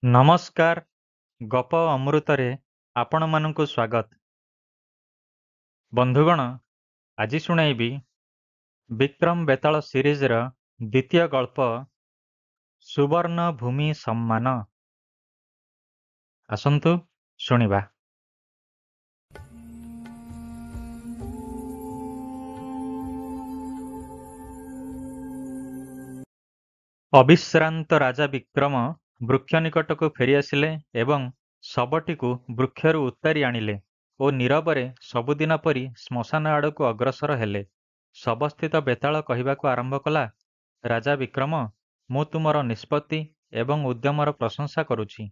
ନମସ୍କାର। ଗପ ଅମୃତରେ ଆପଣମାନଙ୍କୁ ସ୍ୱାଗତ। ବନ୍ଧୁଗଣ, ଆଜି ଶୁଣାଇବି ବିକ୍ରମ ବେତାଳ ସିରିଜର ଦ୍ୱିତୀୟ ଗଳ୍ପ ସୁବର୍ଣ୍ଣ ଭୂମି ସମ୍ମାନ। ଆସନ୍ତୁ ଶୁଣିବା। ଅବିଶ୍ରାନ୍ତ ରାଜା ବିକ୍ରମ ବୃକ୍ଷ ନିକଟକୁ ଫେରିଆସିଲେ ଏବଂ ଶବଟିକୁ ବୃକ୍ଷରୁ ଉତ୍ତାରି ଆଣିଲେ ଓ ନୀରବରେ ସବୁଦିନ ପରି ଶ୍ମଶାନ ଆଡ଼କୁ ଅଗ୍ରସର ହେଲେ। ଶବସ୍ଥିତ ବେତାଳ କହିବାକୁ ଆରମ୍ଭ କଲା, ରାଜା ବିକ୍ରମ, ମୁଁ ତୁମର ନିଷ୍ପତ୍ତି ଏବଂ ଉଦ୍ୟମର ପ୍ରଶଂସା କରୁଛି।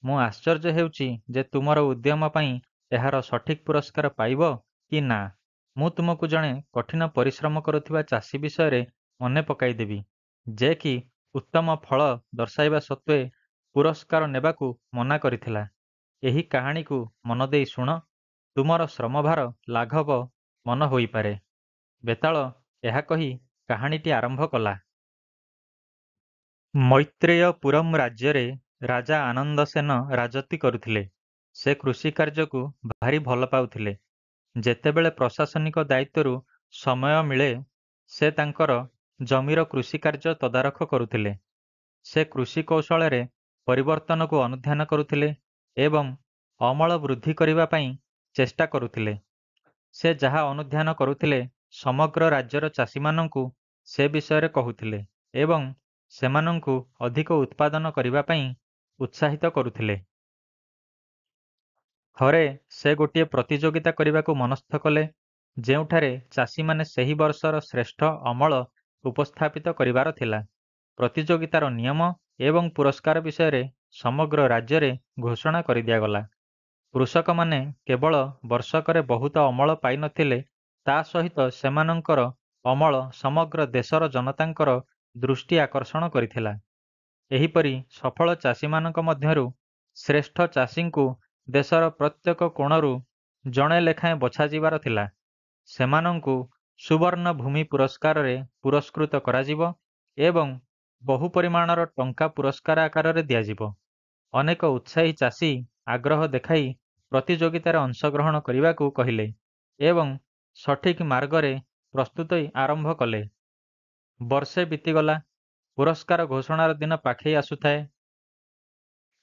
ମୁଁ ଆଶ୍ଚର୍ଯ୍ୟ ହେଉଛି ଯେ ତୁମର ଉଦ୍ୟମ ପାଇଁ ଏହାର ସଠିକ୍ ପୁରସ୍କାର ପାଇବ କି ନା। ମୁଁ ତୁମକୁ ଜଣେ କଠିନ ପରିଶ୍ରମ କରୁଥିବା ଚାଷୀ ବିଷୟରେ ମନେ ପକାଇଦେବି, ଯେ କି ଉତ୍ତମ ଫଳ ଦର୍ଶାଇବା ସତ୍ତ୍ୱେ ପୁରସ୍କାର ନେବାକୁ ମନା କରିଥିଲା। ଏହି କାହାଣୀକୁ ମନ ଦେଇ ଶୁଣ, ତୁମର ଶ୍ରମଭାର ଲାଘବ ମନ ହୋଇପାରେ। ବେତାଳ ଏହା କହି କାହାଣୀଟି ଆରମ୍ଭ କଲା। ମୈତ୍ରେୟପୁରମ୍ ରାଜ୍ୟରେ ରାଜା ଆନନ୍ଦ ସେନ ରାଜତ୍ୱ କରୁଥିଲେ। ସେ କୃଷି କାର୍ଯ୍ୟକୁ ଭାରି ଭଲ ପାଉଥିଲେ। ଯେତେବେଳେ ପ୍ରଶାସନିକ ଦାୟିତ୍ୱରୁ ସମୟ ମିଳେ ସେ ତାଙ୍କର ଜମିର କୃଷି କାର୍ଯ୍ୟ ତଦାରଖ କରୁଥିଲେ। ସେ କୃଷି କୌଶଳରେ ପରିବର୍ତ୍ତନକୁ ଅନୁଧ୍ୟାନ କରୁଥିଲେ ଏବଂ ଅମଳ ବୃଦ୍ଧି କରିବା ପାଇଁ ଚେଷ୍ଟା କରୁଥିଲେ। ସେ ଯାହା ଅନୁଧ୍ୟାନ କରୁଥିଲେ ସମଗ୍ର ରାଜ୍ୟର ଚାଷୀମାନଙ୍କୁ ସେ ବିଷୟରେ କହୁଥିଲେ ଏବଂ ସେମାନଙ୍କୁ ଅଧିକ ଉତ୍ପାଦନ କରିବା ପାଇଁ ଉତ୍ସାହିତ କରୁଥିଲେ। ଥରେ ସେ ଗୋଟିଏ ପ୍ରତିଯୋଗିତା କରିବାକୁ ମନସ୍ଥ କଲେ, ଯେଉଁଠାରେ ଚାଷୀମାନେ ସେହି ବର୍ଷର ଶ୍ରେଷ୍ଠ ଅମଳ ଉପସ୍ଥାପିତ କରିବାର ଥିଲା। ପ୍ରତିଯୋଗିତାର ନିୟମ ଏବଂ ପୁରସ୍କାର ବିଷୟରେ ସମଗ୍ର ରାଜ୍ୟରେ ଘୋଷଣା କରିଦିଆଗଲା। କୃଷକମାନେ କେବଳ ବର୍ଷକରେ ବହୁତ ଅମଳ ପାଇନଥିଲେ, ତା ସହିତ ସେମାନଙ୍କର ଅମଳ ସମଗ୍ର ଦେଶର ଜନତାଙ୍କର ଦୃଷ୍ଟି ଆକର୍ଷଣ କରିଥିଲା। ଏହିପରି ସଫଳ ଚାଷୀମାନଙ୍କ ମଧ୍ୟରୁ ଶ୍ରେଷ୍ଠ ଚାଷୀଙ୍କୁ ଦେଶର ପ୍ରତ୍ୟେକ କୋଣରୁ ଜଣେ ଲେଖାଏଁ ବଛାଯିବାର ଥିଲା। ସେମାନଙ୍କୁ ସୁବର୍ଣ୍ଣ ଭୂମି ପୁରସ୍କାରରେ ପୁରସ୍କୃତ କରାଯିବ ଏବଂ ବହୁ ପରିମାଣର ଟଙ୍କା ପୁରସ୍କାର ଆକାରରେ ଦିଆଯିବ। ଅନେକ ଉତ୍ସାହୀ ଚାଷୀ ଆଗ୍ରହ ଦେଖାଇ ପ୍ରତିଯୋଗିତାରେ ଅଂଶଗ୍ରହଣ କରିବାକୁ କହିଲେ ଏବଂ ସଠିକ୍ ମାର୍ଗରେ ପ୍ରସ୍ତୁତି ଆରମ୍ଭ କଲେ। ବର୍ଷେ ବିତିଗଲା। ପୁରସ୍କାର ଘୋଷଣାର ଦିନ ପାଖେଇ ଆସୁଥାଏ।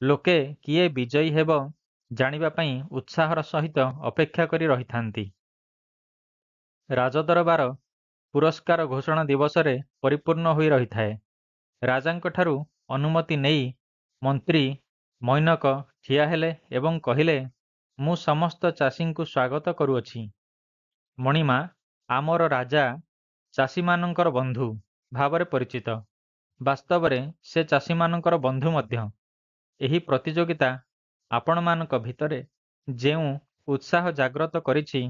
ଲୋକେ କିଏ ବିଜୟୀ ହେବ ଜାଣିବା ପାଇଁ ଉତ୍ସାହର ସହିତ ଅପେକ୍ଷା କରି ରହିଥାନ୍ତି। ରାଜଦରବାର ପୁରସ୍କାର ଘୋଷଣା ଦିବସରେ ପରିପୂର୍ଣ୍ଣ ହୋଇ ରହିଥାଏ। ରାଜାଙ୍କଠାରୁ ଅନୁମତି ନେଇ ମନ୍ତ୍ରୀ ମୈନକ ଠିଆ ହେଲେ ଏବଂ କହିଲେ, ମୁଁ ସମସ୍ତ ଚାଷୀଙ୍କୁ ସ୍ୱାଗତ କରୁଅଛି। ମଣିମା, ଆମର ରାଜା ଚାଷୀମାନଙ୍କର ବନ୍ଧୁ ଭାବରେ ପରିଚିତ। ବାସ୍ତବରେ ସେ ଚାଷୀମାନଙ୍କର ବନ୍ଧୁ ମଧ୍ୟ। ଏହି ପ୍ରତିଯୋଗିତା ଆପଣମାନଙ୍କ ଭିତରେ ଯେଉଁ ଉତ୍ସାହ ଜାଗ୍ରତ କରିଛି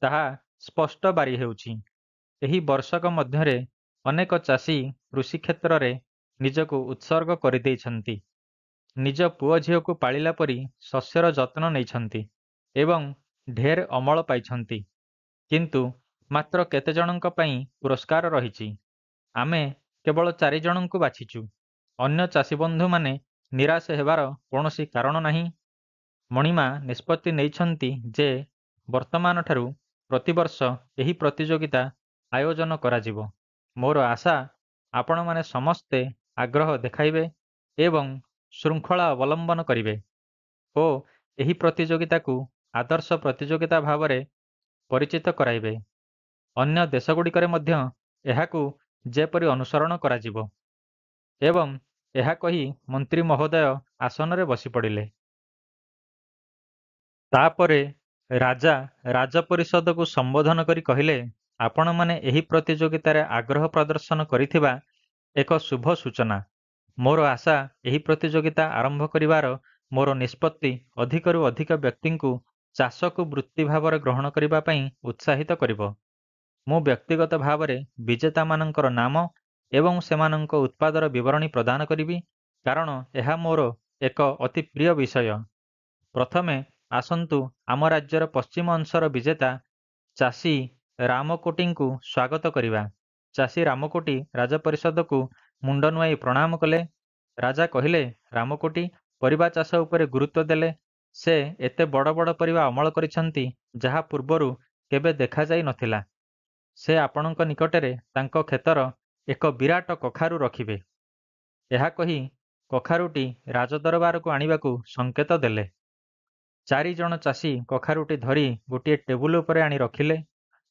ତାହା ସ୍ପଷ୍ଟ ବାରି ହେଉଛି। ଏହି ବର୍ଷକ ମଧ୍ୟରେ ଅନେକ ଚାଷୀ କୃଷିକ୍ଷେତ୍ରରେ ନିଜକୁ ଉତ୍ସର୍ଗ କରିଦେଇଛନ୍ତି। ନିଜ ପୁଅ ଝିଅକୁ ପାଳିଲା ପରି ଶସ୍ୟର ଯତ୍ନ ନେଇଛନ୍ତି ଏବଂ ଢେର ଅମଳ ପାଇଛନ୍ତି। କିନ୍ତୁ ମାତ୍ର କେତେଜଣଙ୍କ ପାଇଁ ପୁରସ୍କାର ରହିଛି। ଆମେ କେବଳ 4 ଜଣଙ୍କୁ ବାଛିଛୁ। ଅନ୍ୟ ଚାଷୀବନ୍ଧୁମାନେ ନିରାଶ ହେବାର କୌଣସି କାରଣ ନାହିଁ। ମଣିମା ନିଷ୍ପତ୍ତି ନେଇଛନ୍ତି ଯେ ବର୍ତ୍ତମାନଠାରୁ ପ୍ରତିବର୍ଷ ଏହି ପ୍ରତିଯୋଗିତା ଆୟୋଜନ କରାଯିବ। ମୋର ଆଶା ଆପଣମାନେ ସମସ୍ତେ ଆଗ୍ରହ ଦେଖାଇବେ ଏବଂ ଶୃଙ୍ଖଳା ଅବଲମ୍ବନ କରିବେ ଓ ଏହି ପ୍ରତିଯୋଗିତାକୁ ଆଦର୍ଶ ପ୍ରତିଯୋଗିତା ଭାବରେ ପରିଚିତ କରାଇବେ। ଅନ୍ୟ ଦେଶଗୁଡ଼ିକରେ ମଧ୍ୟ ଏହାକୁ ଯେପରି ଅନୁସରଣ କରାଯିବ। ଏବଂ ଏହା କହି ମନ୍ତ୍ରୀ ମହୋଦୟ ଆସନରେ ବସିପଡ଼ିଲେ। ତାପରେ ରାଜା ରାଜପରିଷଦକୁ ସମ୍ବୋଧନ କରି କହିଲେ, ଆପଣମାନେ ଏହି ପ୍ରତିଯୋଗିତାରେ ଆଗ୍ରହ ପ୍ରଦର୍ଶନ କରିଥିବା ଏକ ଶୁଭ ସୂଚନା। ମୋର ଆଶା ଏହି ପ୍ରତିଯୋଗିତା ଆରମ୍ଭ କରିବାର ମୋର ନିଷ୍ପତ୍ତି ଅଧିକରୁ ଅଧିକ ବ୍ୟକ୍ତିଙ୍କୁ ଚାଷକୁ ବୃତ୍ତି ଭାବରେ ଗ୍ରହଣ କରିବା ପାଇଁ ଉତ୍ସାହିତ କରିବ। ମୁଁ ବ୍ୟକ୍ତିଗତ ଭାବରେ ବିଜେତାମାନଙ୍କର ନାମ ଏବଂ ସେମାନଙ୍କ ଉତ୍ପାଦର ବିବରଣୀ ପ୍ରଦାନ କରିବି, କାରଣ ଏହା ମୋର ଏକ ଅତି ପ୍ରିୟ ବିଷୟ। ପ୍ରଥମେ ଆସନ୍ତୁ ଆମ ରାଜ୍ୟର ପଶ୍ଚିମ ଅଂଶର ବିଜେତା ଚାଷୀ ରାମକୋଟିଙ୍କୁ ସ୍ୱାଗତ କରିବା। ଚାଷୀ ରାମକୋଟି ରାଜପରିଷଦକୁ ମୁଣ୍ଡ ନୁଆଇ ପ୍ରଣାମ କଲେ। ରାଜା କହିଲେ, ରାମକୋଟି, ପରିବା ଚାଷ ଉପରେ ଗୁରୁତ୍ୱ ଦେଲେ। ସେ ଏତେ ବଡ଼ ବଡ଼ ପରିବା ଅମଳ କରିଛନ୍ତି ଯାହା ପୂର୍ବରୁ କେବେ ଦେଖାଯାଇ ନଥିଲା। ସେ ଆପଣଙ୍କ ନିକଟରେ ତାଙ୍କ କ୍ଷେତର ଏକ ବିରାଟ କଖାରୁ ରଖିବେ। ଏହା କହି କଖାରୁଟି ରାଜଦରବାରକୁ ଆଣିବାକୁ ସଂକେତ ଦେଲେ। 4 ଜଣ ଚାଷୀ କଖାରୁଟି ଧରି ଗୋଟିଏ ଟେବୁଲ ଉପରେ ଆଣି ରଖିଲେ।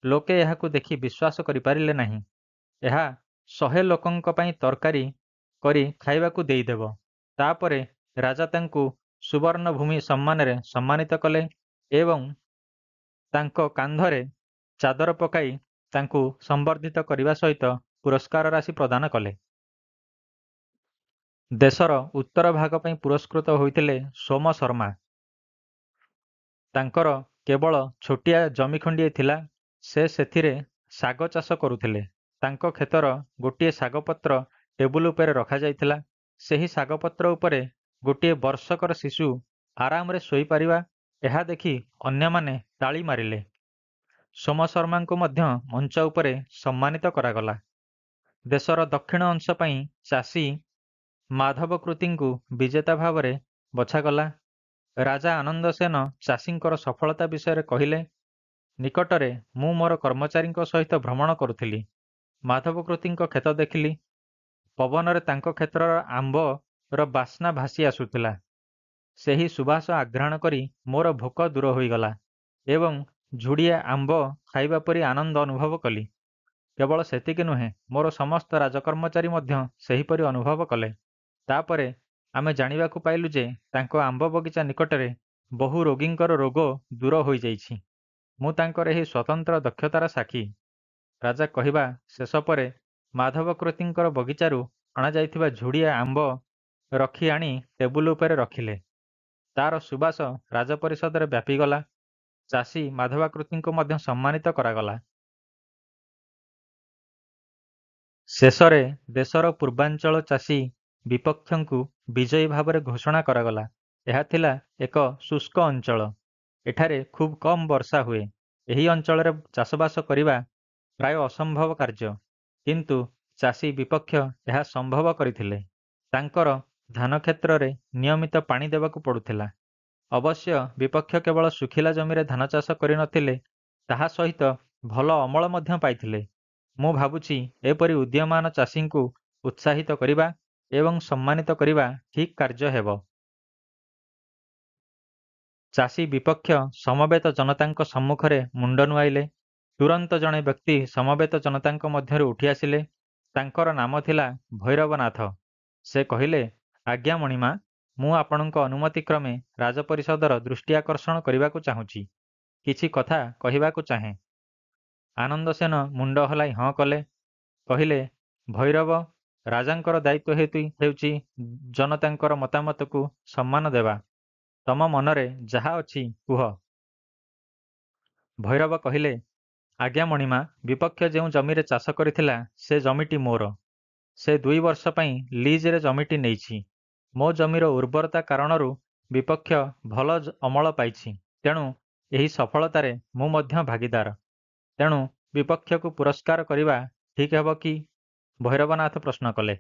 ଲୋକେ ଏହାକୁ ଦେଖି ବିଶ୍ୱାସ କରିପାରିଲେ ନାହିଁ। ଏହା 100 ଲୋକଙ୍କ ପାଇଁ ତରକାରୀ କରି ଖାଇବାକୁ ଦେଇଦେବ। ତାପରେ ରାଜା ତାଙ୍କୁ ସୁବର୍ଣ୍ଣଭୂମି ସମ୍ମାନରେ ସମ୍ମାନିତ କଲେ ଏବଂ ତାଙ୍କ କାନ୍ଧରେ ଚାଦର ପକାଇ ତାଙ୍କୁ ସମ୍ବର୍ଦ୍ଧିତ କରିବା ସହିତ ପୁରସ୍କାର ରାଶି ପ୍ରଦାନ କଲେ। ଦେଶର ଉତ୍ତର ଭାଗ ପାଇଁ ପୁରସ୍କୃତ ହୋଇଥିଲେ ସୋମ ଶର୍ମା। ତାଙ୍କର କେବଳ ଛୋଟିଆ ଜମି ଖଣ୍ଡିଏ ଥିଲା। ସେ ସେଥିରେ ଶାଗ ଚାଷ କରୁଥିଲେ। ତାଙ୍କ କ୍ଷେତର ଗୋଟିଏ ଶାଗପତ୍ର ଟେବୁଲ ଉପରେ ରଖାଯାଇଥିଲା। ସେହି ଶାଗପତ୍ର ଉପରେ ଗୋଟିଏ ବର୍ଷକର ଶିଶୁ ଆରାମରେ ଶୋଇପାରିବା, ଏହା ଦେଖି ଅନ୍ୟମାନେ ତାଳି ମାରିଲେ। ସୋମ ଶର୍ମାଙ୍କୁ ମଧ୍ୟ ମଞ୍ଚ ଉପରେ ସମ୍ମାନିତ କରାଗଲା। ଦେଶର ଦକ୍ଷିଣ ଅଂଶ ପାଇଁ ଚାଷୀ ମାଧବକୃତିଙ୍କୁ ବିଜେତା ଭାବରେ ବଛାଗଲା। ରାଜା ଆନନ୍ଦ ସେନ ଚାଷୀଙ୍କର ସଫଳତା ବିଷୟରେ କହିଲେ, ନିକଟରେ ମୁଁ ମୋର କର୍ମଚାରୀଙ୍କ ସହିତ ଭ୍ରମଣ କରୁଥିଲି। ମାଧବକୃତିଙ୍କ କ୍ଷେତ ଦେଖିଲି। ପବନରେ ତାଙ୍କ କ୍ଷେତ୍ରର ଆମ୍ବର ବାସ୍ନା ଭାସି ଆସୁଥିଲା। ସେହି ସୁବାସ ଆଘ୍ରାଣ କରି ମୋର ଭୋକ ଦୂର ହୋଇଗଲା ଏବଂ ଝୁଡ଼ିଏ ଆମ୍ବ ଖାଇବା ପରି ଆନନ୍ଦ ଅନୁଭବ କଲି। କେବଳ ସେତିକି ନୁହେଁ, ମୋର ସମସ୍ତ ରାଜକର୍ମଚାରୀ ମଧ୍ୟ ସେହିପରି ଅନୁଭବ କଲେ। ତାପରେ ଆମେ ଜାଣିବାକୁ ପାଇଲୁ ଯେ ତାଙ୍କ ଆମ୍ବ ବଗିଚା ନିକଟରେ ବହୁ ରୋଗୀଙ୍କର ରୋଗ ଦୂର ହୋଇଯାଇଛି। ମୁଁ ତାଙ୍କର ଏହି ସ୍ୱତନ୍ତ୍ର ଦକ୍ଷତାର ସାକ୍ଷୀ। ରାଜା କହିବା ଶେଷ ପରେ ମାଧବକୃତିଙ୍କର ବଗିଚାରୁ ଅଣାଯାଇଥିବା ଝୁଡ଼ିଏ ଆମ୍ବ ରଖି ଆଣି ଟେବୁଲ ଉପରେ ରଖିଲେ। ତାର ସୁବାସ ରାଜପରିଷଦରେ ବ୍ୟାପିଗଲା। ଚାଷୀ ମାଧବାକୃତିଙ୍କୁ ମଧ୍ୟ ସମ୍ମାନିତ କରାଗଲା। ଶେଷରେ ଦେଶର ପୂର୍ବାଞ୍ଚଳ ଚାଷୀ ବିପକ୍ଷଙ୍କୁ ବିଜୟୀ ଭାବରେ ଘୋଷଣା କରାଗଲା। ଏହା ଥିଲା ଏକ ଶୁଷ୍କ ଅଞ୍ଚଳ। ଏଠାରେ ଖୁବ୍ କମ୍ ବର୍ଷା ହୁଏ। ଏହି ଅଞ୍ଚଳରେ ଚାଷବାସ କରିବା ପ୍ରାୟ ଅସମ୍ଭବ କାର୍ଯ୍ୟ। କିନ୍ତୁ ଚାଷୀ ବିପକ୍ଷ ଏହା ସମ୍ଭବ କରିଥିଲେ। ତାଙ୍କର ଧାନକ୍ଷେତ୍ରରେ ନିୟମିତ ପାଣି ଦେବାକୁ ପଡୁଥିଲା। ଅବଶ୍ୟ ବିପକ୍ଷ କେବଳ ଶୁଖିଲା ଜମିରେ ଧାନ ଚାଷ କରିନଥିଲେ, ତାହା ସହିତ ଭଲ ଅମଳ ମଧ୍ୟ ପାଇଥିଲେ। ମୁଁ ଭାବୁଛି ଏପରି ଉଦୀୟମାନ ଚାଷୀଙ୍କୁ ଉତ୍ସାହିତ କରିବା ଏବଂ ସମ୍ମାନିତ କରିବା ଠିକ୍ କାର୍ଯ୍ୟ ହେବ। ଚାଷୀ ବିପକ୍ଷ ସମବେତ ଜନତାଙ୍କ ସମ୍ମୁଖରେ ମୁଣ୍ଡ ନୁଆଇଲେ। ତୁରନ୍ତ ଜଣେ ବ୍ୟକ୍ତି ସମବେତ ଜନତାଙ୍କ ମଧ୍ୟରୁ ଉଠି ଆସିଲେ। ତାଙ୍କର ନାମ ଥିଲା ଭୈରବନାଥ। ସେ କହିଲେ, ଆଜ୍ଞା ମଣିମା, ମୁଁ ଆପଣଙ୍କ ଅନୁମତି କ୍ରମେ ରାଜପରିଷଦର ଦୃଷ୍ଟି ଆକର୍ଷଣ କରିବାକୁ ଚାହୁଁଛି। କିଛି କଥା କହିବାକୁ ଚାହେଁ। ଆନନ୍ଦ ସେନ ମୁଣ୍ଡ ହଲାଇ ହଁ କଲେ। କହିଲେ, ଭୈରବ, ରାଜାଙ୍କର ଦାୟିତ୍ୱ ହେଉଛି ଜନତାଙ୍କର ମତାମତକୁ ସମ୍ମାନ ଦେବା। ତମ ମନରେ ଯାହା ଅଛି କୁହ। ଭୈରବ କହିଲେ, ଆଜ୍ଞା ମଣିମା, ବିପକ୍ଷ ଯେଉଁ ଜମିରେ ଚାଷ କରିଥିଲା ସେ ଜମିଟି ମୋର। ସେ 2 ବର୍ଷ ପାଇଁ ଲିଜରେ ଜମିଟି ନେଇଛି। ମୋ ଜମିର ଉର୍ବରତା କାରଣରୁ ବିପକ୍ଷ ଭଲ ଅମଳ ପାଇଛି। ତେଣୁ ଏହି ସଫଳତାରେ ମୁଁ ମଧ୍ୟ ଭାଗୀଦାର। ତେଣୁ ବିପକ୍ଷକୁ ପୁରସ୍କାର କରିବା ଠିକ୍ ହେବ କି? ଭୈରବନାଥ ପ୍ରଶ୍ନ କଲେ।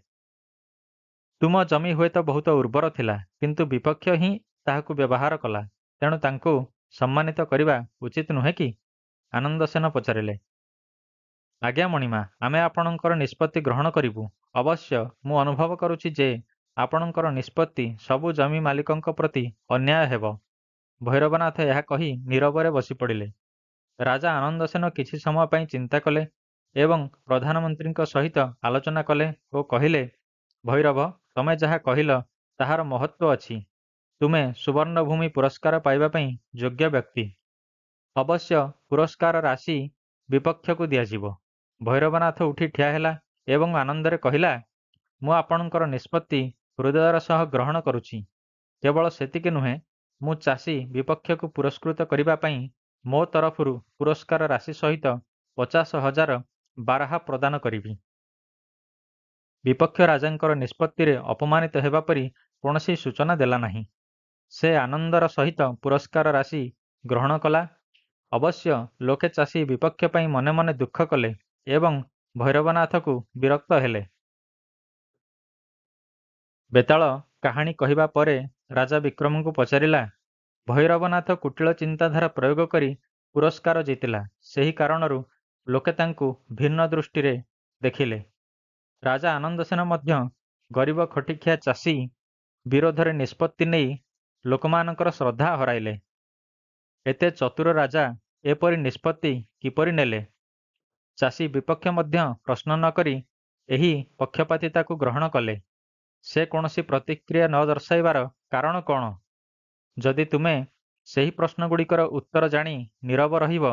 ତୁମ ଜମି ହୁଏତ ବହୁତ ଉର୍ବର ଥିଲା, କିନ୍ତୁ ବିପକ୍ଷ ହିଁ ତାହାକୁ ବ୍ୟବହାର କଲା। ତେଣୁ ତାଙ୍କୁ ସମ୍ମାନିତ କରିବା ଉଚିତ ନୁହେଁ କି? ଆନନ୍ଦ ସେନ ପଚାରିଲେ। ଆଜ୍ଞା ମଣିମା, ଆମେ ଆପଣଙ୍କର ନିଷ୍ପତ୍ତି ଗ୍ରହଣ କରିବୁ। ଅବଶ୍ୟ ମୁଁ ଅନୁଭବ କରୁଛି ଯେ ଆପଣଙ୍କର ନିଷ୍ପତ୍ତି ସବୁ ଜମି ମାଲିକଙ୍କ ପ୍ରତି ଅନ୍ୟାୟ ହେବ। ଭୈରବନାଥ ଏହା କହି ନୀରବରେ ବସିପଡ଼ିଲେ। ରାଜା ଆନନ୍ଦ ସେନ କିଛି ସମୟ ପାଇଁ ଚିନ୍ତା କଲେ ଏବଂ ପ୍ରଧାନମନ୍ତ୍ରୀଙ୍କ ସହିତ ଆଲୋଚନା କଲେ ଓ କହିଲେ, ଭୈରବ, ତମେ ଯାହା କହିଲ ତାହାର ମହତ୍ତ୍ୱ ଅଛି। ତୁମେ ସୁବର୍ଣ୍ଣଭୂମି ପୁରସ୍କାର ପାଇବା ପାଇଁ ଯୋଗ୍ୟ ବ୍ୟକ୍ତି। ଅବଶ୍ୟ ପୁରସ୍କାର ରାଶି ବିପକ୍ଷକୁ ଦିଆଯିବ। ଭୈରବନାଥ ଉଠି ଠିଆ ହେଲା ଏବଂ ଆନନ୍ଦରେ କହିଲା, ମୁଁ ଆପଣଙ୍କର ନିଷ୍ପତ୍ତି ହୃଦୟର ସହ ଗ୍ରହଣ କରୁଛି। କେବଳ ସେତିକି ନୁହେଁ, ମୁଁ ଚାଷୀ ବିପକ୍ଷକୁ ପୁରସ୍କୃତ କରିବା ପାଇଁ ମୋ ତରଫରୁ ପୁରସ୍କାର ରାଶି ସହିତ 50,000 ବାରାହା ପ୍ରଦାନ କରିବି। ବିପକ୍ଷ ରାଜାଙ୍କର ନିଷ୍ପତ୍ତିରେ ଅପମାନିତ ହେବା ପରି କୌଣସି ସୂଚନା ଦେଲା ନାହିଁ। ସେ ଆନନ୍ଦର ସହିତ ପୁରସ୍କାର ରାଶି ଗ୍ରହଣ କଲା। ଅବଶ୍ୟ ଲୋକେ ଚାଷୀ ବିପକ୍ଷ ପାଇଁ ମନେ ମନେ ଦୁଃଖ କଲେ ଏବଂ ଭୈରବନାଥକୁ ବିରକ୍ତ ହେଲେ। ବେତାଳ କାହାଣୀ କହିବା ପରେ ରାଜା ବିକ୍ରମଙ୍କୁ ପଚାରିଲା, ଭୈରବନାଥ କୁଟିଳ ଚିନ୍ତାଧାରା ପ୍ରୟୋଗ କରି ପୁରସ୍କାର ଜିତିଲା। ସେହି କାରଣରୁ ଲୋକେ ତାଙ୍କୁ ଭିନ୍ନ ଦୃଷ୍ଟିରେ ଦେଖିଲେ। ରାଜା ଆନନ୍ଦସେନ ମଧ୍ୟ ଗରିବ ଖଟିଖିଆ ଚାଷୀ ବିରୋଧରେ ନିଷ୍ପତ୍ତି ନେଇ ଲୋକମାନଙ୍କର ଶ୍ରଦ୍ଧା ହରାଇଲେ। ଏତେ ଚତୁର ରାଜା ଏପରି ନିଷ୍ପତ୍ତି କିପରି ନେଲେ? ଚାଷୀ ବିପକ୍ଷ ମଧ୍ୟ ପ୍ରଶ୍ନ ନ କରି ଏହି ପକ୍ଷପାତିତାକୁ ଗ୍ରହଣ କଲେ। ସେ କୌଣସି ପ୍ରତିକ୍ରିୟା ନ ଦର୍ଶାଇବାର କାରଣ କ'ଣ? ଯଦି ତୁମେ ସେହି ପ୍ରଶ୍ନଗୁଡ଼ିକର ଉତ୍ତର ଜାଣି ନୀରବ ରହିବ,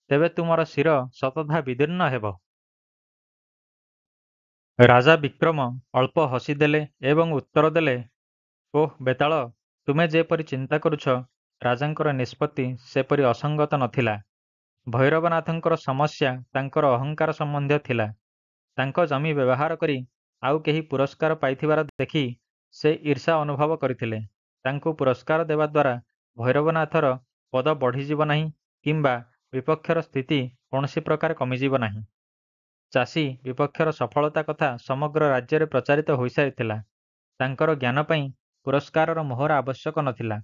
ତେବେ ତୁମର ଶିର ଶତଧା ବିଦୀର୍ଣ୍ଣ ହେବ। ରାଜା ବିକ୍ରମ ଅଳ୍ପ ହସିଦେଲେ ଏବଂ ଉତ୍ତର ଦେଲେ, ଓଃ ବେତାଳ, ତୁମେ ଯେପରି ଚିନ୍ତା କରୁଛ, ରାଜାଙ୍କର ନିଷ୍ପତ୍ତି ସେପରି ଅସଙ୍ଗତ ନଥିଲା। ଭୈରବନାଥଙ୍କର ସମସ୍ୟା ତାଙ୍କର ଅହଙ୍କାର ସମ୍ବନ୍ଧୀୟ ଥିଲା। ତାଙ୍କ ଜମି ବ୍ୟବହାର କରି ଆଉ କେହି ପୁରସ୍କାର ପାଇଥିବାର ଦେଖି ସେ ଈର୍ଷା ଅନୁଭବ କରିଥିଲେ। ତାଙ୍କୁ ପୁରସ୍କାର ଦେବା ଦ୍ୱାରା ଭୈରବନାଥର ପଦ ବଢ଼ିଯିବ ନାହିଁ କିମ୍ବା ବିପକ୍ଷର ସ୍ଥିତି କୌଣସି ପ୍ରକାର କମିଯିବ ନାହିଁ। ଚାଷୀ ବିପକ୍ଷର ସଫଳତା କଥା ସମଗ୍ର ରାଜ୍ୟରେ ପ୍ରଚାରିତ ହୋଇସାରିଥିଲା। ତାଙ୍କର ଜ୍ଞାନ ପାଇଁ ପୁରସ୍କାରର ମୋହର ଆବଶ୍ୟକ ନଥିଲା।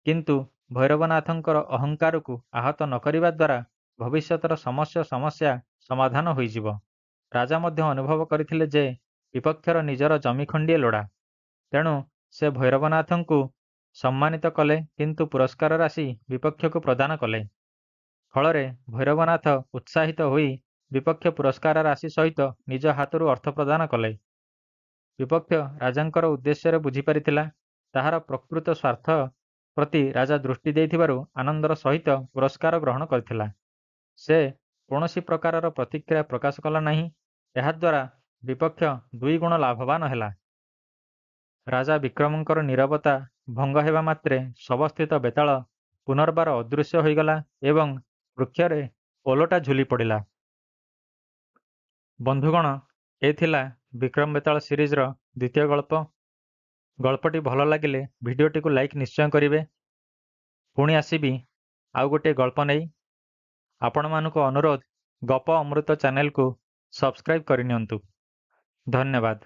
କିନ୍ତୁ ଭୈରବନାଥଙ୍କର ଅହଙ୍କାରକୁ ଆହତ ନ କରିବା ଦ୍ୱାରା ଭବିଷ୍ୟତର ସମସ୍ୟା ସମାଧାନ ହୋଇଯିବ। ରାଜା ମଧ୍ୟ ଅନୁଭବ କରିଥିଲେ ଯେ ବିପକ୍ଷର ନିଜର ଜମି ଖଣ୍ଡିଏ ଲୋଡ଼ା। ତେଣୁ ସେ ଭୈରବନାଥଙ୍କୁ ସମ୍ମାନିତ କଲେ କିନ୍ତୁ ପୁରସ୍କାର ରାଶି ବିପକ୍ଷକୁ ପ୍ରଦାନ କଲେ। ଫଳରେ ଭୈରବନାଥ ଉତ୍ସାହିତ ହୋଇ ବିପକ୍ଷ ପୁରସ୍କାର ରାଶି ସହିତ ନିଜ ହାତରୁ ଅର୍ଥ ପ୍ରଦାନ କଲେ। ବିପକ୍ଷ ରାଜାଙ୍କର ଉଦ୍ଦେଶ୍ୟରେ ବୁଝିପାରିଥିଲା। ତାହାର ପ୍ରକୃତ ସ୍ୱାର୍ଥ ପ୍ରତି ରାଜା ଦୃଷ୍ଟି ଦେଇଥିବାରୁ ଆନନ୍ଦର ସହିତ ପୁରସ୍କାର ଗ୍ରହଣ କରିଥିଲା। ସେ କୌଣସି ପ୍ରକାରର ପ୍ରତିକ୍ରିୟା ପ୍ରକାଶ କଲା ନାହିଁ। ଏହାଦ୍ୱାରା ବିପକ୍ଷ ଦୁଇଗୁଣ ଲାଭବାନ ହେଲା। ରାଜା ବିକ୍ରମଙ୍କର ନୀରବତା ଭଙ୍ଗ ହେବା ମାତ୍ରେ ଶବସ୍ଥିତ ବେତାଳ ପୁନର୍ବାର ଅଦୃଶ୍ୟ ହୋଇଗଲା ଏବଂ ବୃକ୍ଷରେ ଓଲଟା ଝୁଲି ପଡ଼ିଲା। ବନ୍ଧୁଗଣ, ଏ ଥିଲା ବିକ୍ରମ ବେତାଳ ସିରିଜର ଦ୍ୱିତୀୟ ଗଳ୍ପ। ଗଳ୍ପଟି ଭଲ ଲାଗିଲେ ଭିଡ଼ିଓଟିକୁ ଲାଇକ୍ ନିଶ୍ଚୟ କରିବେ। ପୁଣି ଆସିବି ଆଉ ଗୋଟିଏ ଗଳ୍ପ ନେଇ। ଆପଣମାନଙ୍କୁ ଅନୁରୋଧ, ଗପ ଅମୃତ ଚ୍ୟାନେଲକୁ ସବସ୍କ୍ରାଇବ୍ କରିନିଅନ୍ତୁ। ଧନ୍ୟବାଦ।